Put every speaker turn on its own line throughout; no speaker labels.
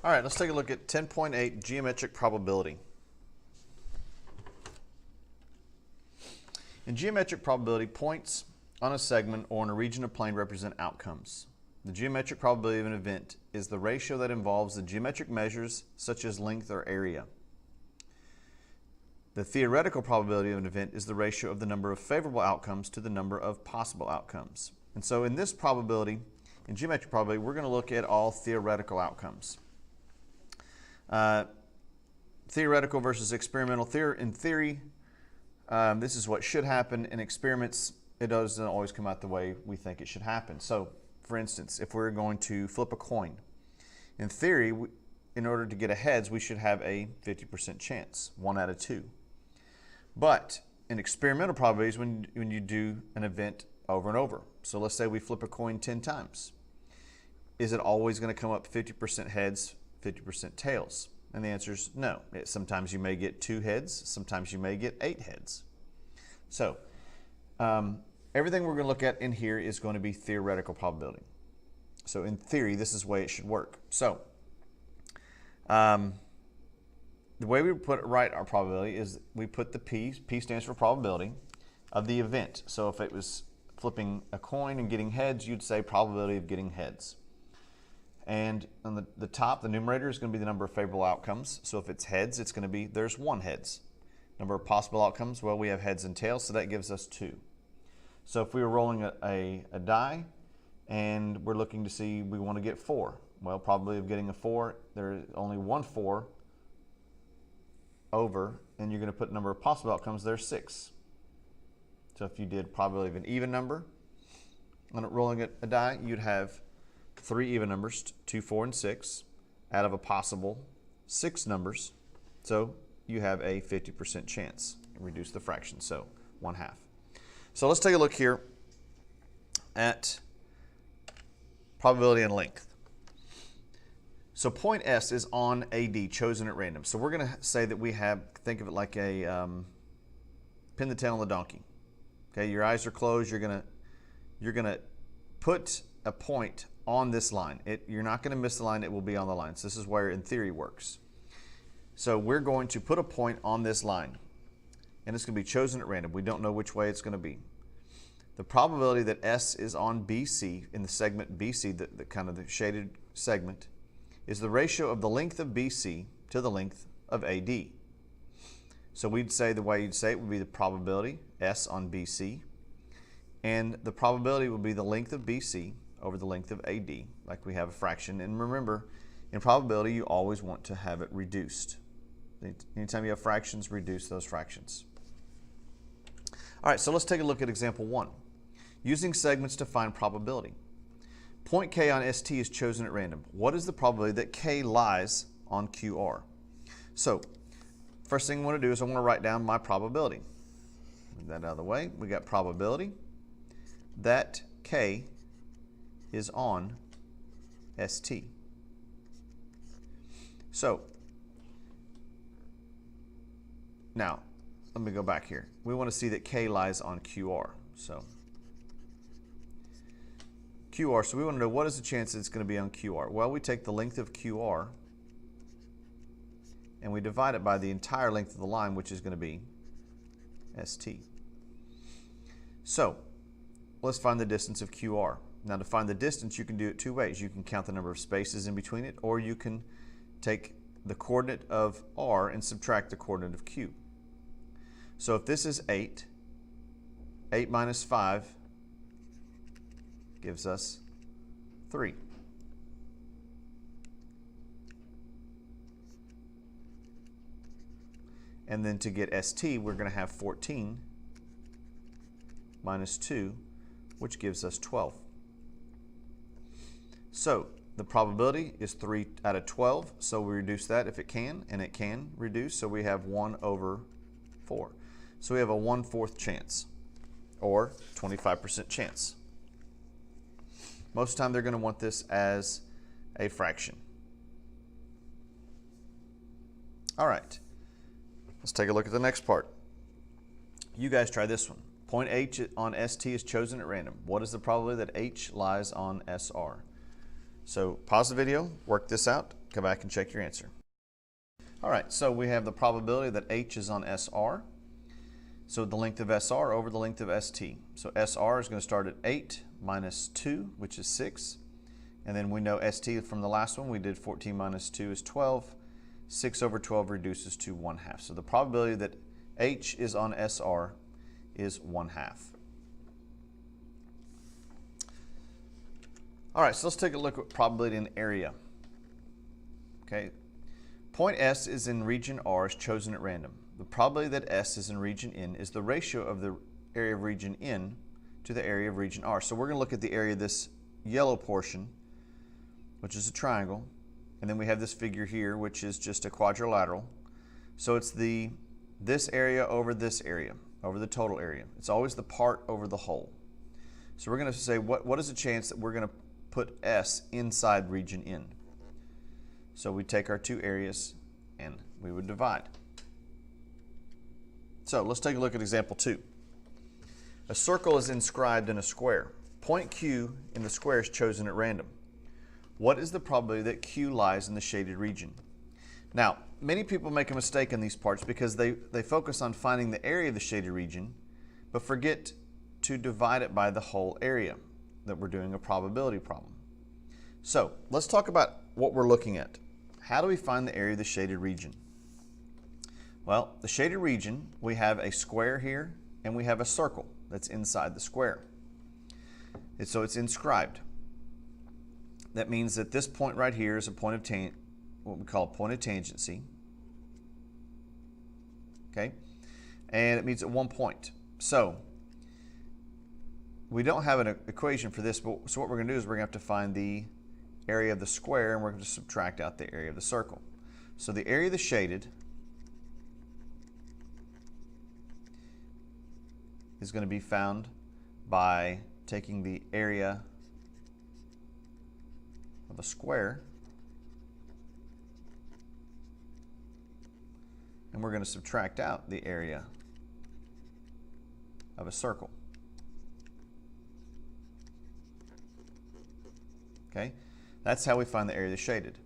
All right, let's take a look at 10.8 geometric probability. In geometric probability, points on a segment or in a region of plane represent outcomes. The geometric probability of an event is the ratio that involves the geometric measures such as length or area. The theoretical probability of an event is the ratio of the number of favorable outcomes to the number of possible outcomes. And so in this probability, in geometric probability, we're going to look at all theoretical outcomes. Theoretical versus experimental. In theory, this is what should happen. In experiments, it doesn't always come out the way we think it should happen. So, for instance, if we're going to flip a coin, in theory, in order to get a heads, we should have a 50% chance, 1 out of 2. But in experimental probabilities, when you do an event over and over, so let's say we flip a coin 10 times, is it always going to come up 50% heads, 50% tails? And the answer is no. Sometimes you may get 2 heads, sometimes you may get 8 heads. So everything we're going to look at in here is going to be theoretical probability. So in theory, this is the way it should work. So the way we write our probability is we put the P stands for probability of the event. So if it was flipping a coin and getting heads, you'd say probability of getting heads. And on the top, the numerator is going to be the number of favorable outcomes. So if it's heads, it's going to be, there's 1 heads. Number of possible outcomes, well, we have heads and tails, so that gives us 2. So if we were rolling a die and we're looking to see, we want to get 4. Well, probability of getting a 4, there's only 1 4 over, and you're going to put number of possible outcomes, there's 6. So if you did probability of an even number, on rolling a die, you'd have 3 even numbers, 2, 4, and 6, out of a possible 6 numbers. So you have a 50% chance. Reduce the fraction, so 1/2. So let's take a look here at probability and length. So point S is on AD, chosen at random. So we're going to say that we have, think of it like a pin the tail on the donkey. Okay, your eyes are closed. You're gonna put a point on this line. You're not going to miss the line. It will be on the line. So this is where in theory works. So we're going to put a point on this line, and it's going to be chosen at random. We don't know which way it's going to be. The probability that S is on BC in the segment BC, the kind of the shaded segment, is the ratio of the length of BC to the length of AD. So we'd say, the way you'd say it would be the probability S on BC, and the probability would be the length of BC over the length of AD, like we have a fraction. And remember, in probability, you always want to have it reduced. Anytime you have fractions, reduce those fractions. All right, so let's take a look at example 1. Using segments to find probability. Point K on ST is chosen at random. What is the probability that K lies on QR? So first thing I want to do is I want to write down my probability. Move that out of the way. We got probability that K is on ST. So now let me go back here. We want to see that K lies on QR. So QR, so we want to know what is the chance that it's going to be on QR. Well, we take the length of QR and we divide it by the entire length of the line, which is going to be ST. So let's find the distance of QR. Now to find the distance, you can do it 2 ways. You can count the number of spaces in between it, or you can take the coordinate of R and subtract the coordinate of Q. So if this is 8, 8 minus 5 gives us 3. And then to get ST, we're going to have 14 minus 2, which gives us 12. So the probability is 3 out of 12, so we reduce that if it can, and it can reduce, so we have 1 over 4. So we have a 1/4 chance, or 25% chance. Most of the time they're going to want this as a fraction. All right, let's take a look at the next part. You guys try this one. Point H on ST is chosen at random. What is the probability that H lies on SR? So pause the video, work this out, come back and check your answer. All right, so we have the probability that H is on SR. So the length of SR over the length of ST. So SR is going to start at 8 minus 2, which is 6. And then we know ST from the last one, we did 14 minus 2 is 12. 6 over 12 reduces to 1/2. So the probability that H is on SR is 1/2. All right, so let's take a look at probability in area. Okay, point S is in region R is chosen at random. The probability that S is in region N is the ratio of the area of region N to the area of region R. So we're going to look at the area of this yellow portion, which is a triangle, and then we have this figure here, which is just a quadrilateral. So it's this area over this area, over the total area. It's always the part over the whole. So we're going to say, what is the chance that we're going to put S inside region N? So we take our two areas and we would divide. So let's take a look at example 2. A circle is inscribed in a square. Point Q in the square is chosen at random. What is the probability that Q lies in the shaded region? Now, many people make a mistake in these parts because they focus on finding the area of the shaded region, but forget to divide it by the whole area, that we're doing a probability problem. So let's talk about what we're looking at. How do we find the area of the shaded region? Well, the shaded region, we have a square here and we have a circle that's inside the square. And so it's inscribed. That means that this point right here is a point of what we call a point of tangency. Okay? And it means at one point. So we don't have an equation for this, but so what we're going to do is we're going to have to find the area of the square and we're going to subtract out the area of the circle. So the area of the shaded is going to be found by taking the area of a square and we're going to subtract out the area of a circle. Okay, that's how we find the area of the shaded.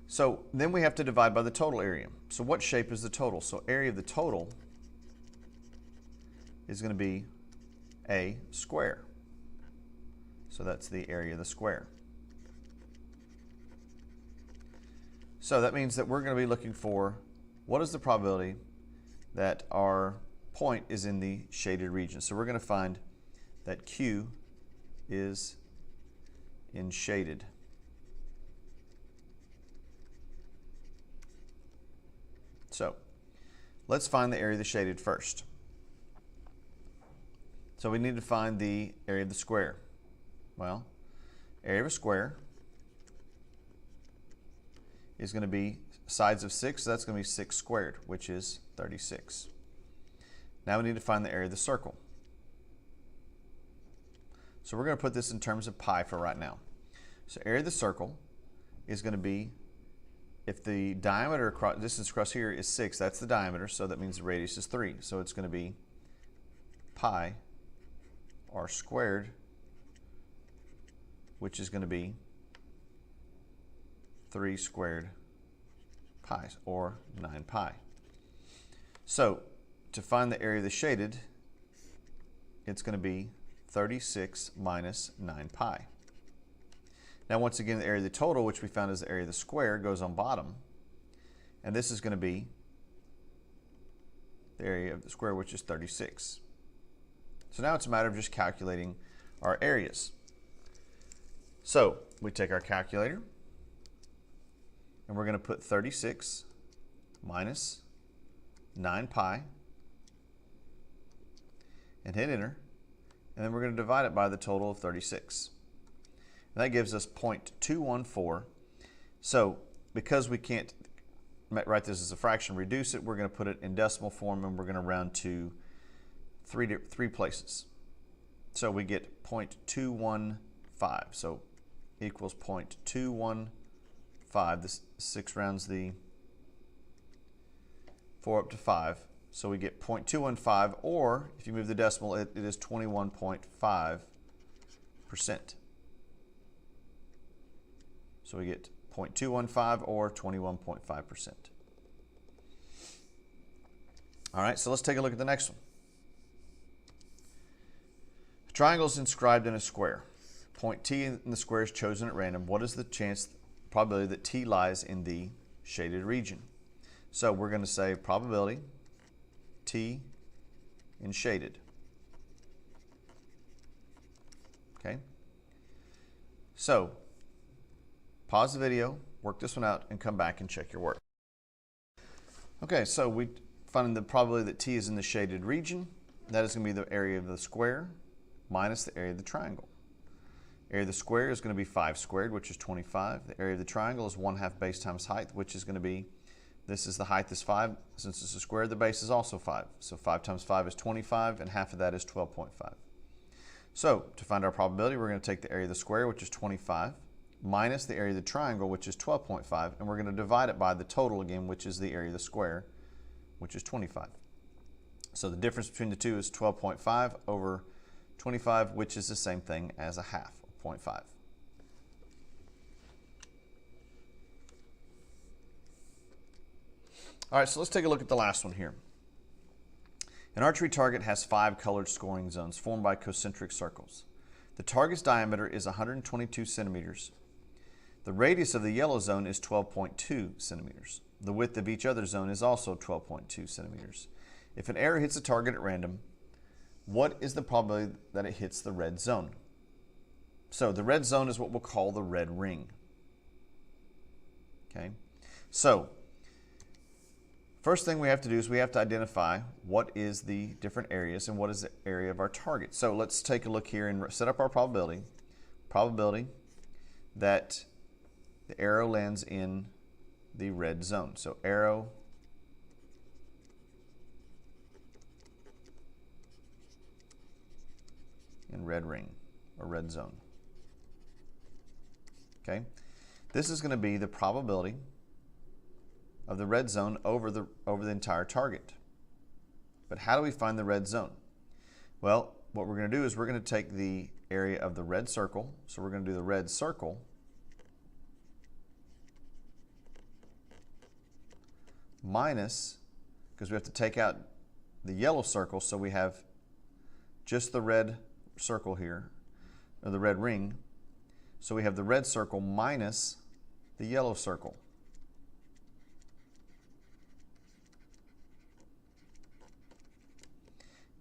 So then we have to divide by the total area. So what shape is the total? So area of the total is going to be a square. So that's the area of the square. So that means that we're going to be looking for what is the probability that our point is in the shaded region. So we're going to find that Q is in shaded. So let's find the area of the shaded first. So we need to find the area of the square. Well, area of a square is going to be sides of 6, so that's going to be 6 squared, which is 36. Now we need to find the area of the circle. So we're going to put this in terms of pi for right now. So area of the circle is going to be, if the diameter across, distance across here is 6, that's the diameter, so that means the radius is 3. So it's going to be pi r squared, which is going to be 3 squared pi, or 9 pi. So to find the area of the shaded, it's going to be 36 minus 9 pi. Now once again, the area of the total, which we found is the area of the square, goes on bottom. And this is going to be the area of the square, which is 36. So now it's a matter of just calculating our areas. So we take our calculator and we're going to put 36 minus 9 pi and hit enter. And then we're going to divide it by the total of 36. And that gives us 0.214. So because we can't write this as a fraction, reduce it, we're going to put it in decimal form and we're going to round to three places. So we get 0.215. So equals 0.215. This 6 rounds the 4 up to 5. So we get 0.215, or if you move the decimal, it is 21.5%. So So we get 0.215 or 21.5%. All right, so let's take a look at the next one. A triangle is inscribed in a square. Point T in the square is chosen at random. What is the probability that T lies in the shaded region? So we're going to say probability T in shaded. Okay. So pause the video, work this one out, and come back and check your work. Okay, so we find the probability that T is in the shaded region. That is going to be the area of the square minus the area of the triangle. Area of the square is going to be 5 squared, which is 25. The area of the triangle is 1/2 base times height, which is going to be, this is the height is 5. Since it's a square, the base is also 5. So 5 times 5 is 25, and half of that is 12.5. So to find our probability, we're going to take the area of the square, which is 25, minus the area of the triangle, which is 12.5, and we're going to divide it by the total again, which is the area of the square, which is 25. So the difference between the two is 12.5 over 25, which is the same thing as a half. 0.5. All right, so let's take a look at the last one here. An archery target has 5 colored scoring zones formed by concentric circles. The target's diameter is 122 centimeters. The radius of the yellow zone is 12.2 centimeters. The width of each other zone is also 12.2 centimeters. If an arrow hits a target at random, what is the probability that it hits the red zone? So the red zone is what we'll call the red ring. Okay, so first thing we have to do is we have to identify what is the different areas and what is the area of our target. So let's take a look here and set up our probability. Probability that the arrow lands in the red zone. So arrow in red ring or red zone. Okay, this is going to be the probability of the red zone over the entire target. But how do we find the red zone? Well, what we're going to do is we're going to take the area of the red circle. So we're going to do the red circle minus, because we have to take out the yellow circle, so we have just the red circle here, or the red ring. So we have the red circle minus the yellow circle.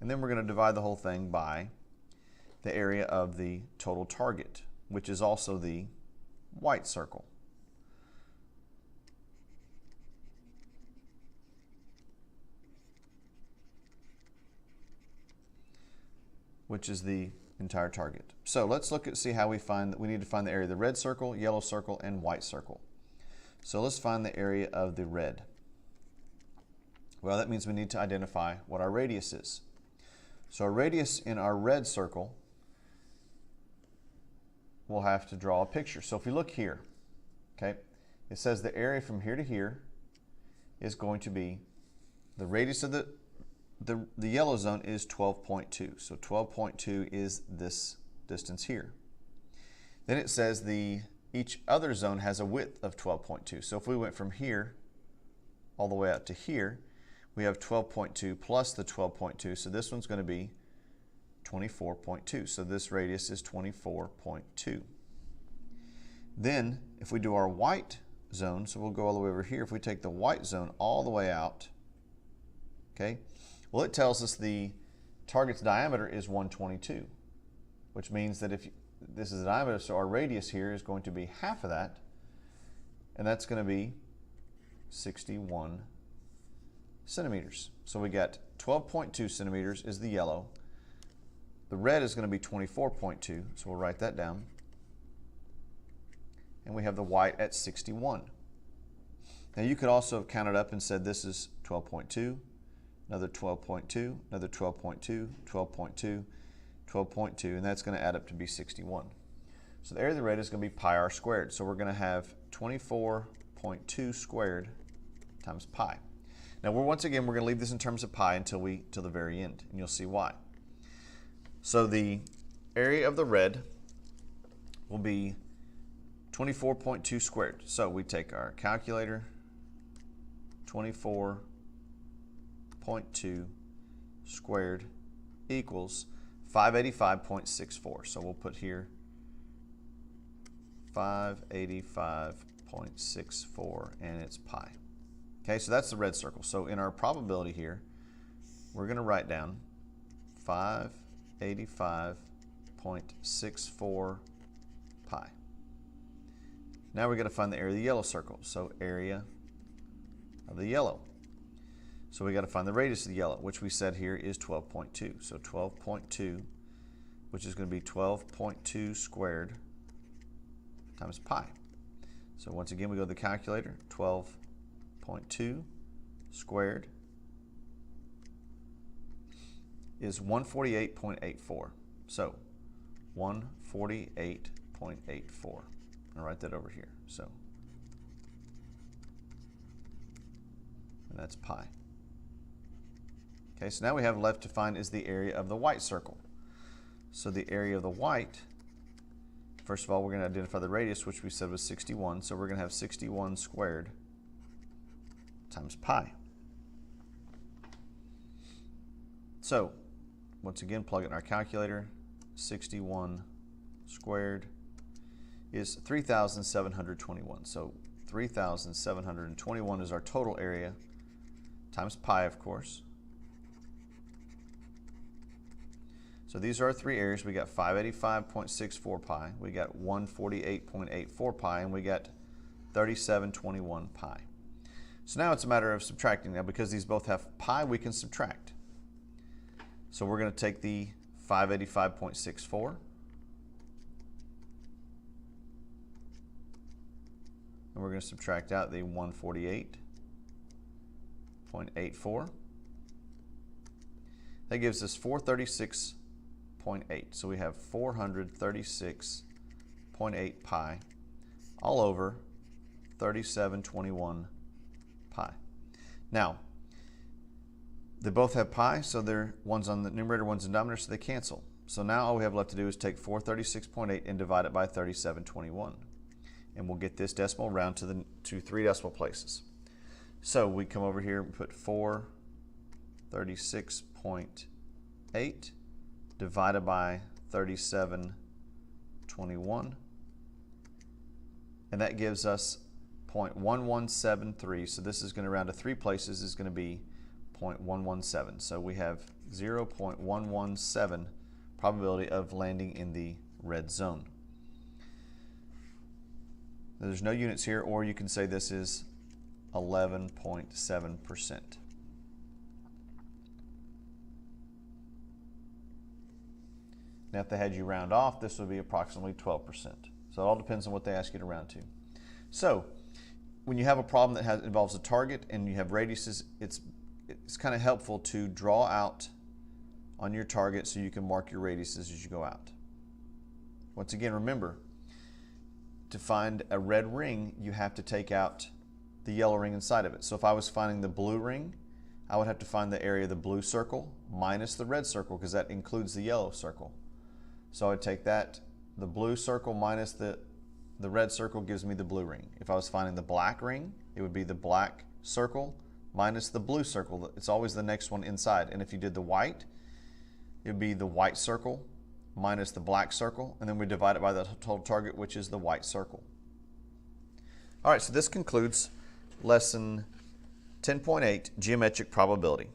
And then we're going to divide the whole thing by the area of the total target, which is also the white circle. Which is the entire target. So let's look at see how we find that we need to find the area of the red circle, yellow circle, and white circle. So let's find the area of the red. Well, that means we need to identify what our radius is. So our radius in our red circle, we'll have to draw a picture. So if we look here, okay, it says the area from here to here is going to be the radius of the yellow zone is 12.2. So 12.2 is this distance here. Then it says each other zone has a width of 12.2. So if we went from here all the way out to here, we have 12.2 plus the 12.2. So this one's going to be 24.2. So this radius is 24.2. Then if we do our white zone, so we'll go all the way over here. If we take the white zone all the way out, okay, well, it tells us the target's diameter is 122, which means that if this is the diameter, so our radius here is going to be half of that, and that's going to be 61 centimeters. So we got 12.2 centimeters is the yellow. The red is going to be 24.2, so we'll write that down. And we have the white at 61. Now you could also have counted up and said this is 12.2, another 12.2, another 12.2, 12.2, 12.2, and that's going to add up to be 61. So the area of the red is going to be pi r squared. So we're going to have 24.2 squared times pi. Now once again, we're going to leave this in terms of pi until the very end, and you'll see why. So the area of the red will be 24.2 squared. So we take our calculator, 24.2 squared equals 585.64. So we'll put here 585.64 and it's pi. Okay, so that's the red circle. So in our probability here, we're going to write down 585.64 pi. Now we're going to find the area of the yellow circle. So area of the yellow. So we got to find the radius of the yellow, which we said here is 12.2. So 12.2, which is going to be 12.2 squared times pi. So once again, we go to the calculator, 12.2 squared is 148.84. So 148.84. I'll write that over here. So, and that's pi. Okay, so now we have left to find is the area of the white circle. So the area of the white, first of all, we're going to identify the radius, which we said was 61. So we're going to have 61 squared times pi. So once again, plug it in our calculator. 61 squared is 3,721. So 3,721 is our total area times pi, of course. So these are our three areas. We got 585.64 pi, we got 148.84 pi, and we got 3721 pi. So now it's a matter of subtracting. Now because these both have pi, we can subtract. So we're going to take the 585.64 and we're going to subtract out the 148.84. That gives us 436.8. So we have 436.8 pi all over 3721 pi. Now, they both have pi, so they're one's on the numerator, one's in the denominator, so they cancel. So now all we have left to do is take 436.8 and divide it by 3721. And we'll get this decimal round to three decimal places. So we come over here and put 436.8 divided by 3721. And that gives us 0.1173. So this is going to round to three places, is going to be 0.117. So we have 0.117 probability of landing in the red zone. There's no units here, or you can say this is 11.7%. Now if they had you round off, this would be approximately 12%. So it all depends on what they ask you to round to. So when you have a problem that involves a target and you have radiuses, it's kind of helpful to draw out on your target so you can mark your radiuses as you go out. Once again, remember, to find a red ring, you have to take out the yellow ring inside of it. So if I was finding the blue ring, I would have to find the area of the blue circle minus the red circle, because that includes the yellow circle. So I would take that, the blue circle minus the red circle gives me the blue ring. If I was finding the black ring, it would be the black circle minus the blue circle. It's always the next one inside. And if you did the white, it would be the white circle minus the black circle, and then we divide it by the total target, which is the white circle. All right, so this concludes lesson 10.8, geometric probability.